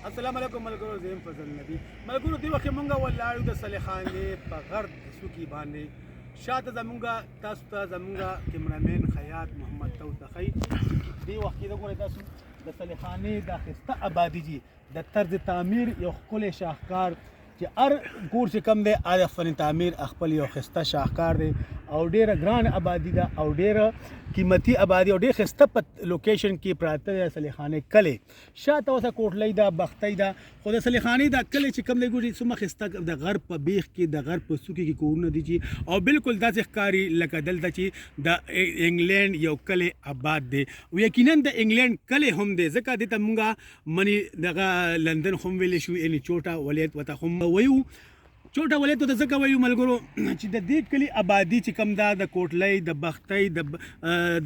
السلام علیکم ملګرو، زه یم فضل نبی. ملګرو دې وخت مونږ ولاړو د صلیخانې په غرب د څوکۍ باندې، شاته زمونږ تاسو ته زمونږ کیمرامین خیاط محمد توت ښیي. دې وخت کې وګورئ تاسو د صلیخانې دا ښایسته آبادي دي، د طرز تعمیر یو ښکلی شاهکار چې هر کور چې کوم دی د فن تعمیر خپل یو ښایسته شاهکار دی او ډېره ګرانه آبادي ده او ډېره قیمتي آبادي او ډېر ښایسته په لوکیشن کې پراته دی صلیخانې کلی. شاته اوسه کوټلۍ ده، بختۍ ده، خو د صلیخانې دا کلی چې کوم دی ګورئ څومره ښایسته د غرب په بیخ کې د غرب په څوکۍ کې کورونه دي چې او بالکل داسې ښکاري لکه دلته چې د انګلینډ یو کلی آباد دی. او یقینا د انګلینډ کلی هم دی، ځکه دې ته مونږ منی دغه لندن هم ویلی شو، یعنې چوټا ولایت ورته هم وایو. چوټا ولایت ورته ځکه وایو ملګرو چې د دې کلي آبادي چې کوم ده د کوټلۍ د بختۍ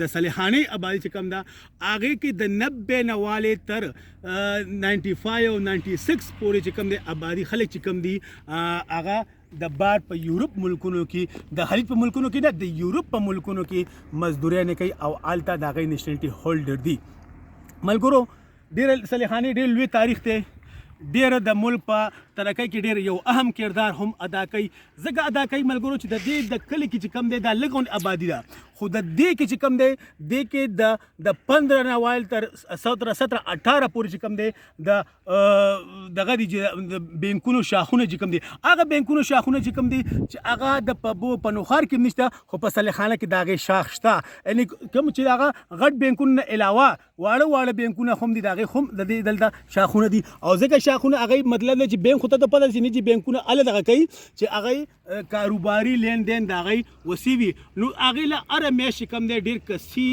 د صلیخانې آبادي چې کوم ده هغې کې د 90 نه والې تر 95 او 96 پورې چې کوم دی آبادي خلک چې کوم دي هغه د بار په یورپ ملکونو کې، د خلیج په ملکونو کې نه، د یورپ په ملکونو کې مزدوري نه کوي او هلته د هغې نیشنلټي هولډر دي. ملګرو ډېره صلیخانې ډېر لوی تاریخ دی، ډېره د ملک په ترقۍ کې ډېر یو اهم کردار هم ادا کوي. ځکه ادا کوي ملګرو چې د دې د کلي کې چې کوم دی دا لږ غونډې آبادي ده، خو د دې کې چې کوم دی دې کې د 15 نه وایل تر 17 18 پورې چې کوم دی د دغه دي چې د بینکونو شاخونه چې کوم دي، هغه بینکونو شاخونه چې کوم دي چې هغه د په نوښار کې نشته، خو په صلیخانه کې د هغې شاخ شته. یعنې کوم چې د هغه غټ بینکونو نه علاوه واړه بینکونه هم دي، د هغې هم د دې دلته شاخونه دي. او ځکه شاخونه هغې مطلب دی چې بینک خو ته ته پته چې نه چې بینکونه هله دغه کوي چې هغې کاروباري لین دین د هغې وسیع وي، نو هغې له هره میاشت چې کوم دی ډېر کسي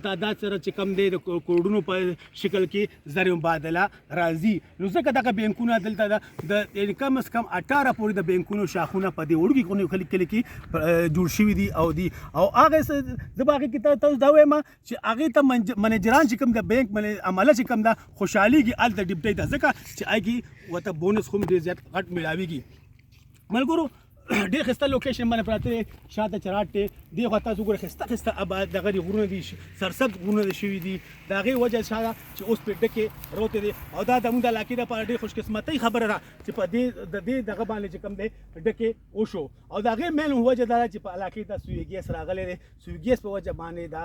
تعداد سره چې کوم دی د کوډونو په شکل کې زر مبادله راځي. نو ځکه دغه بینکونه دلته د یعنې کم از کم 18 پورې د بینکونو شاخونه په دې وړوکي کلي کې جوړ شوي دي او هغې زه به هغې کې تاسو دا وایم چې هغې ته منیجران چې کوم د بینک عمله چې کوم ده خوشحالېږي هلته ډیپټۍ ته، ځکه چې هغې ورته بونس هم ډېر زیات غټ میلاویږي. ملګرو ډېر ښایسته لوکیشن باندې پراته دی، شاته چراټ دی، دې خوا تاسو ګورئ ښایسته آباد دغه دي غرونه دي، سرسبز غرونه دي شوي دي. د هغې وجه څه ده چې اوس پرې ډکې روتې دي او دا زموږ د علاقې دپاره ډېر خوشقسمتۍ خبره ده چې په دې دغه باندې چې کوم دی ډکې وشو. او د هغې مین وجه دا ده چې په علاقې ته سوی ګیس راغلی دی، سوی ګیس په وجه باندې دا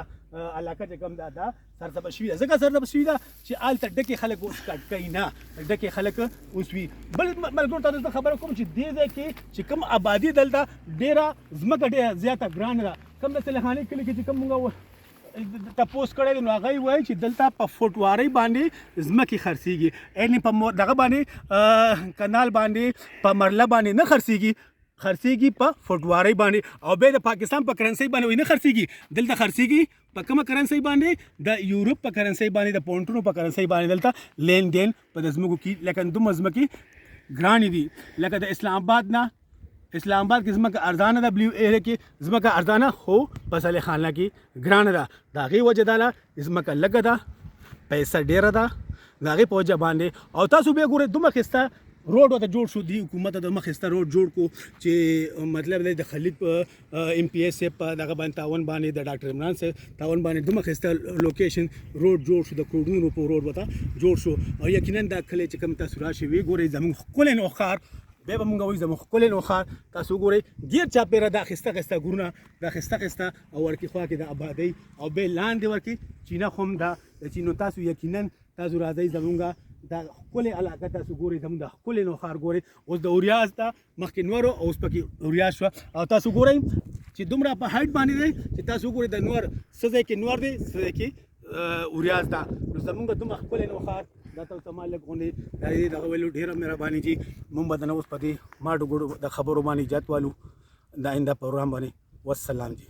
علاقه چې کوم ده دا سرسبز شوي ده، ځکه سرسبز شوي ده چې هلته ډکې خلک اوس کټ کوي نه، ډکې خلک اوس وي. بل ملګرو ته زه خبره کوم چې دې ځای کې چې کوم آبادي دلته ډېره ځمکه ډېره زیاته ګرانه ده. کوم د صلیخانې کلي کې چې کوم مونږ تپوس کړی دی نو هغوی وایي چې دلته په فوټوارۍ باندې ځمکې خرڅېږي، یعنې په دغه باندې کنال باندې په مرله باندې نه خرڅېږي په فوټوارۍ باندې. او بیا د پاکستان په کرنسۍ باندې نه خرڅېږي، دلته خرڅېږي په کومه کرنسۍ باندې؟ د یورپ په کرنسۍ باندې، د پونټونو په کرنسۍ باندې دلته لین دین په د ځمکو کې. لکه دومره ځمکې ګرانې دي، لکه د اسلام آباد کې ځمکه ارزانه ده، بلیو ایریا کې ځمکه ارزانه، خو په صلیخانه کې ګرانه ده. د هغې وجه دا ده ځمکه لږه ده، پیسه ډېره ده د هغې په وجه باندې. او تاسو بیا ګورئ دومره ښایسته روډ ورته جوړ شو، دی حکومت ته دومره ښایسته روډ جوړ کړو چې مطلب دی د خلیج په MP صاحب په دغه باندې تعاون باندې، د ډاکټر عمران صاحب تعاون باندې دومره ښایسته لوکیشن روډ جوړ شو، د کروڑونو روپو روډ ورته جوړ شو. او یقینا دا کلی چې کوم تاسو راشئ ویې ګورئ زموږ ښکلی نوښار، بیا به مونږ وایو زموږ ښکلی نوښار. تاسو وګورئ ګیر چاپېره دا ښایسته ګورونه، دا ښایسته او ورکې خوا کې د آبادۍ او بیا لاندې ورکې چینه هم ده د چینو. تاسو یقینا تاسو راځئ زمونږ دا ښکلې علاقه تاسو ګورئ، زموږ د ښکلې نوښار ګورئ. اوس د اوریاز ته مخکې نور او اوس پکې اوریاز شوه. او تاسو ګورئ چې دومره په هایټ باندې دی چې تاسو وګورئ د نور څه ځای کې نور دی، څه ځای کې اوریاز ده. نو زموږ دومره ښکلی نوښار دا تاسو ته ما لږ غوندې د دې دغه ویلو ډېره مهرباني چې مونږ به د نه اوس په دې ماډو ګوډو د خبرو باندې اجازت والو د آینده پروګرام باندې. والسلام جی.